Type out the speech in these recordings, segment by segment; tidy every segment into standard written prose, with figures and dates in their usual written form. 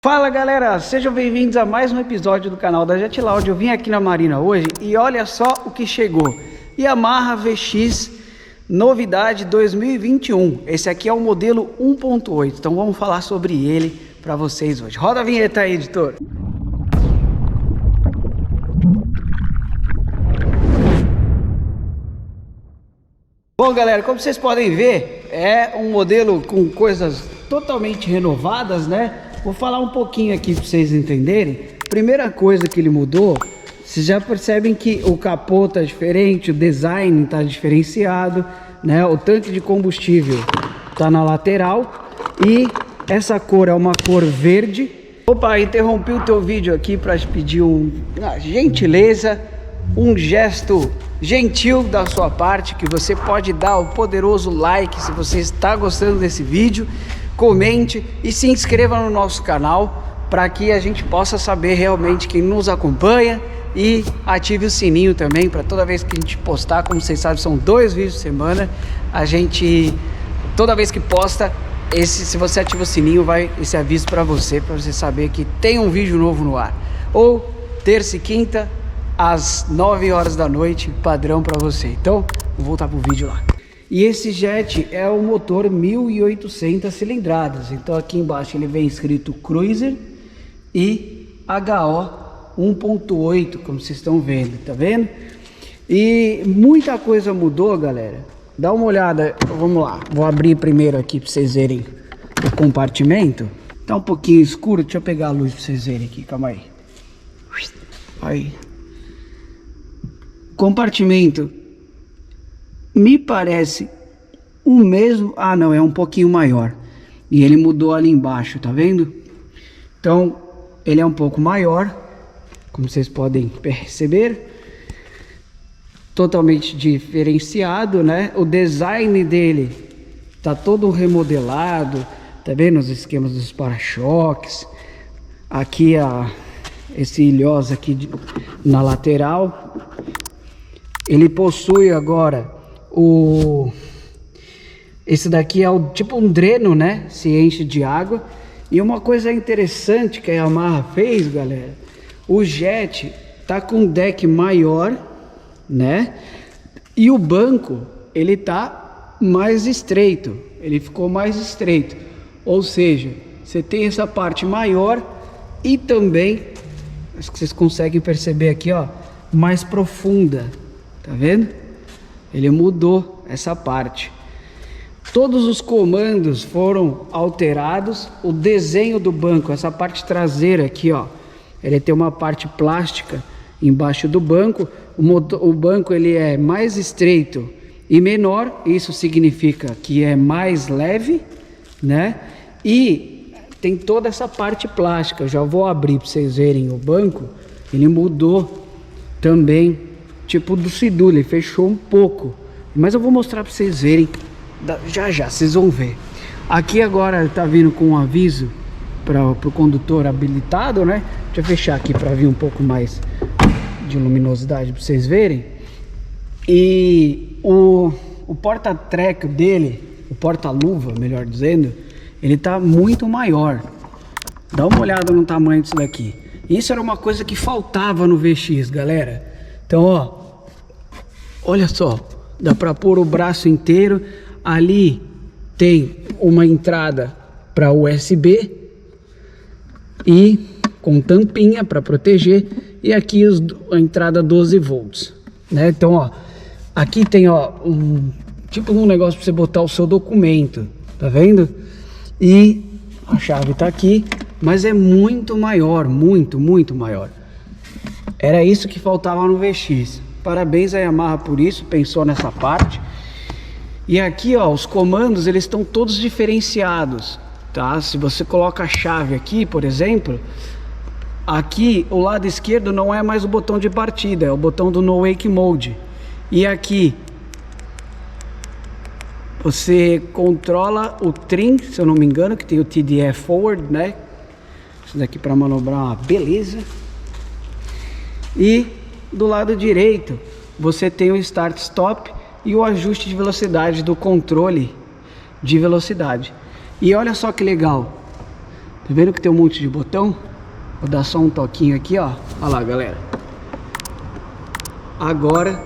Fala galera, sejam bem-vindos a mais um episódio do canal da Jet Loud. Eu vim aqui na Marina hoje e olha só o que chegou. Yamaha VX novidade 2021. Esse aqui é o modelo 1.8, então vamos falar sobre ele para vocês hoje. Roda a vinheta aí, editor. Bom galera, como vocês podem ver, é um modelo com coisas totalmente renovadas, né? Vou falar um pouquinho aqui para vocês entenderem. Primeira coisa que ele mudou, vocês já percebem que o capô tá diferente, o design tá diferenciado, né? O tanque de combustível tá na lateral e essa cor é uma cor verde. Opa, interrompi o teu vídeo aqui para te pedir uma gentileza, um gesto gentil da sua parte, que você pode dar o poderoso like se você está gostando desse vídeo. Comente e se inscreva no nosso canal para que a gente possa saber realmente quem nos acompanha, e ative o sininho também para toda vez que a gente postar. Como vocês sabem, são 2 vídeos por semana. A gente, toda vez que posta, se você ativa o sininho, vai esse aviso para você saber que tem um vídeo novo no ar. Ou terça e quinta às 9 horas da noite, padrão para você. Então, vou voltar pro vídeo lá. E esse jet é o motor 1800 cilindradas. Então aqui embaixo ele vem escrito Cruiser e HO 1.8, como vocês estão vendo, tá vendo? E muita coisa mudou, galera. Dá uma olhada, vamos lá. Vou abrir primeiro aqui para vocês verem o compartimento. Tá um pouquinho escuro, deixa eu pegar a luz para vocês verem aqui, calma aí. Aí. Compartimento. Me parece o mesmo. Ah, não, é um pouquinho maior. E ele mudou ali embaixo, tá vendo? Então, ele é um pouco maior, como vocês podem perceber. Totalmente diferenciado, né? O design dele tá todo remodelado. Tá vendo os esquemas dos para-choques? Aqui esse ilhós aqui na lateral. Ele possui agora esse daqui é tipo um dreno, né? Se enche de água. E uma coisa interessante que a Yamaha fez, galera, o jet tá com um deck maior, né? E o banco, ele tá mais estreito. Ele ficou mais estreito. Ou seja, você tem essa parte maior e também, acho que vocês conseguem perceber aqui, ó, mais profunda. Tá vendo? Ele mudou essa parte. Todos os comandos foram alterados. O desenho do banco, essa parte traseira aqui, ó, ele tem uma parte plástica embaixo do banco. O banco ele é mais estreito e menor. Isso significa que é mais leve, né? E tem toda essa parte plástica. Eu já vou abrir para vocês verem o banco. Ele mudou também. Tipo do Sidul, ele fechou um pouco, mas eu vou mostrar para vocês verem já vocês vão ver. Aqui agora tá vindo com um aviso para o condutor habilitado, né? Deixa eu fechar aqui para vir um pouco mais de luminosidade para vocês verem. E o porta-treco dele, o porta-luva, melhor dizendo, ele tá muito maior. Dá uma olhada no tamanho disso daqui. Isso era uma coisa que faltava no VX, galera. Então, ó, olha só, dá para pôr o braço inteiro. Ali tem uma entrada para USB e com tampinha para proteger, e aqui a entrada 12 volts, né? Então, ó, aqui tem, ó, tipo um negócio para você botar o seu documento, tá vendo? E a chave tá aqui, mas é muito maior, muito maior. Era isso que faltava no VX. Parabéns a Yamaha por isso, pensou nessa parte. E aqui, ó, os comandos, eles estão todos diferenciados, tá? Se você coloca a chave aqui, por exemplo, aqui o lado esquerdo não é mais o botão de partida, é o botão do No Wake Mode. E aqui você controla o trim, se eu não me engano, que tem o TDF Forward, né? Isso daqui para manobrar uma beleza. E do lado direito você tem o Start Stop e o ajuste de velocidade do controle de velocidade. E olha só que legal, vendo que tem um monte de botão? Vou dar só um toquinho aqui, ó. Olha lá, galera. Agora,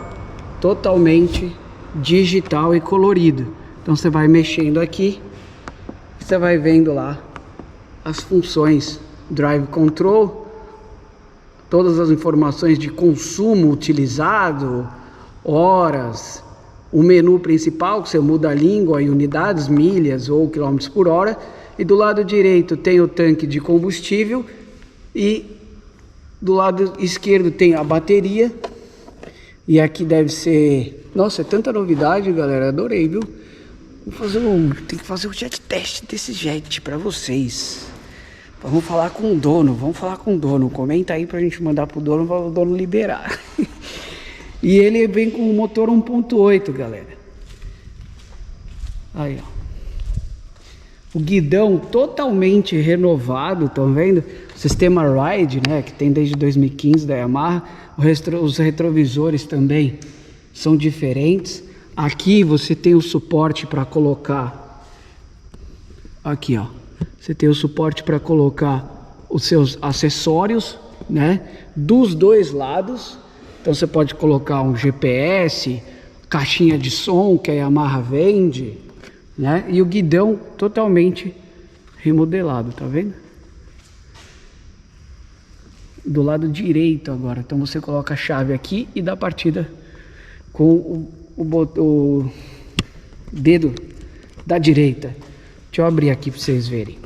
totalmente digital e colorido. Então você vai mexendo aqui, você vai vendo lá as funções Drive Control, todas as informações de consumo utilizado, horas, o menu principal que você muda a língua e unidades, milhas ou quilômetros por hora, e do lado direito tem o tanque de combustível e do lado esquerdo tem a bateria. E aqui deve ser... Nossa, é tanta novidade, galera, adorei, viu? Tem que fazer um jet test desse jet pra vocês. Vamos falar com o dono, comenta aí pra gente mandar pro dono, para o dono liberar. E ele vem com o motor 1.8, galera. Aí, ó. O guidão totalmente renovado, estão vendo? O sistema Ride, né, que tem desde 2015 da Yamaha. Os retrovisores também são diferentes. Aqui você tem o suporte para colocar... Aqui, ó. Você tem o suporte para colocar os seus acessórios, né? Dos dois lados. Então você pode colocar um GPS, caixinha de som que a Yamaha vende, né? E o guidão totalmente remodelado, tá vendo? Do lado direito agora. Então você coloca a chave aqui e dá partida com o dedo da direita. Deixa eu abrir aqui para vocês verem.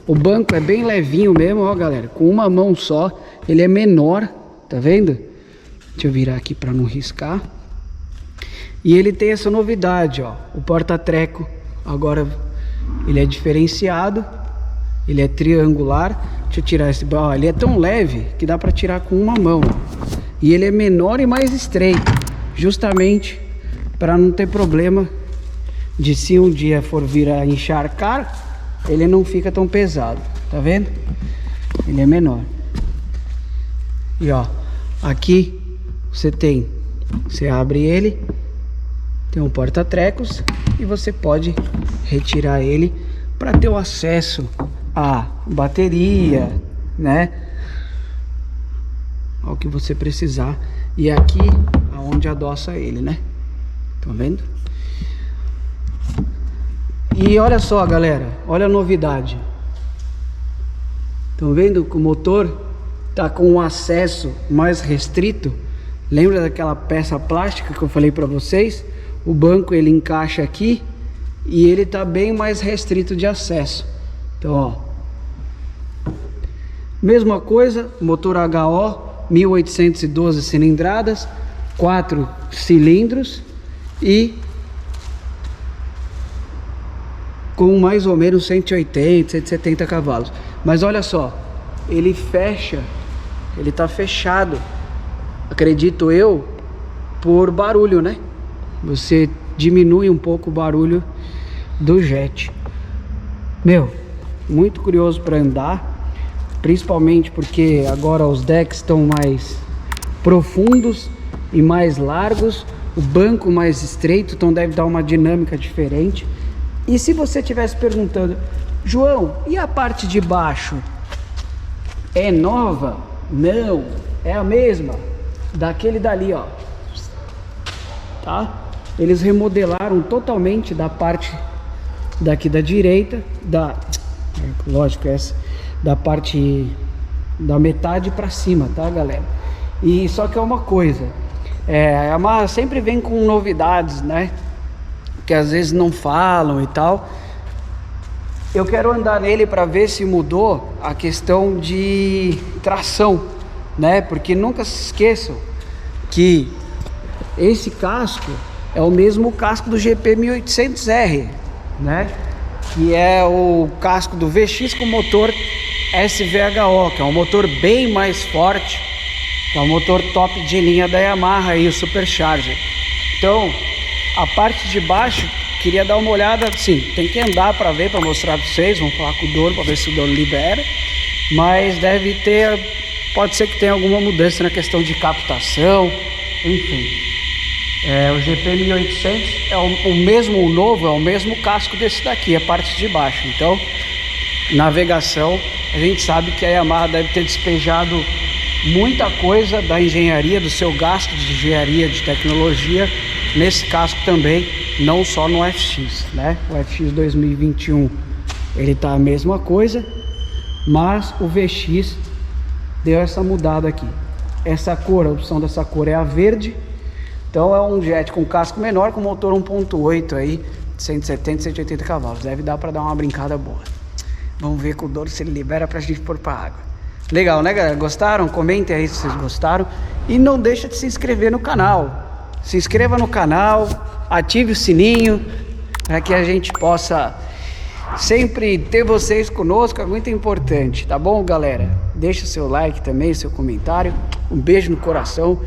O banco é bem levinho mesmo, ó, galera. Com uma mão só, ele é menor, tá vendo? Deixa eu virar aqui para não riscar. E ele tem essa novidade, ó. O porta-treco agora ele é diferenciado. Ele é triangular. Deixa eu tirar esse... Ó, ele é tão leve que dá para tirar com uma mão. E ele é menor e mais estreito, justamente para não ter problema de, se um dia for vir a encharcar, ele não fica tão pesado, tá vendo? Ele é menor. E ó, aqui você abre ele, tem um porta-trecos e você pode retirar ele para ter o acesso à bateria, né? Ao que você precisar. E aqui aonde adoça ele, né? Tá vendo? E olha só, galera, olha a novidade. Estão vendo que o motor tá com um acesso mais restrito? Lembra daquela peça plástica que eu falei para vocês? O banco ele encaixa aqui e ele tá bem mais restrito de acesso. Então, ó, mesma coisa, motor HO, 1812 cilindradas, 4 cilindros e com mais ou menos 180, 170 cavalos. Mas olha só, ele fecha, ele tá fechado, acredito eu, por barulho, né? Você diminui um pouco o barulho do jet. Meu, muito curioso para andar, principalmente porque agora os decks estão mais profundos e mais largos, o banco mais estreito, então deve dar uma dinâmica diferente. E se você estivesse perguntando, João, e a parte de baixo é nova? Não, é a mesma daquele dali, ó. Tá? Eles remodelaram totalmente da parte daqui da direita, lógico, essa da parte da metade para cima, tá, galera? E só que é uma coisa, a Yamaha sempre vem com novidades, né? Que às vezes não falam e tal. Eu quero andar nele para ver se mudou a questão de tração, né? Porque nunca se esqueçam que esse casco é o mesmo casco do GP 1800R, né? Que é o casco do VX com motor SVHO, que é um motor bem mais forte, que é um motor top de linha da Yamaha e o Supercharger. Então, a parte de baixo, queria dar uma olhada, sim, tem que andar para ver, para mostrar para vocês, vamos falar com o dono para ver se o dono libera, mas deve ter, pode ser que tenha alguma mudança na questão de captação, enfim. O GP 1800 é o mesmo, o novo, é o mesmo casco desse daqui, a parte de baixo, então navegação. A gente sabe que a Yamaha deve ter despejado muita coisa da engenharia, do seu gasto de engenharia, de tecnologia, nesse casco também, não só no FX, né? O FX 2021 ele tá a mesma coisa, mas o VX deu essa mudada aqui. Essa cor, a opção dessa cor é a verde. Então é um jet com casco menor, com motor 1.8 aí, 170, 180 cavalos. Deve dar para dar uma brincada boa. Vamos ver com o Douro se ele libera pra gente pôr pra água. Legal, né, galera? Gostaram? Comentem aí se vocês gostaram. E não deixa de se inscrever no canal. Se inscreva no canal, ative o sininho, para que a gente possa sempre ter vocês conosco. É muito importante, tá bom, galera? Deixa o seu like também, seu comentário. Um beijo no coração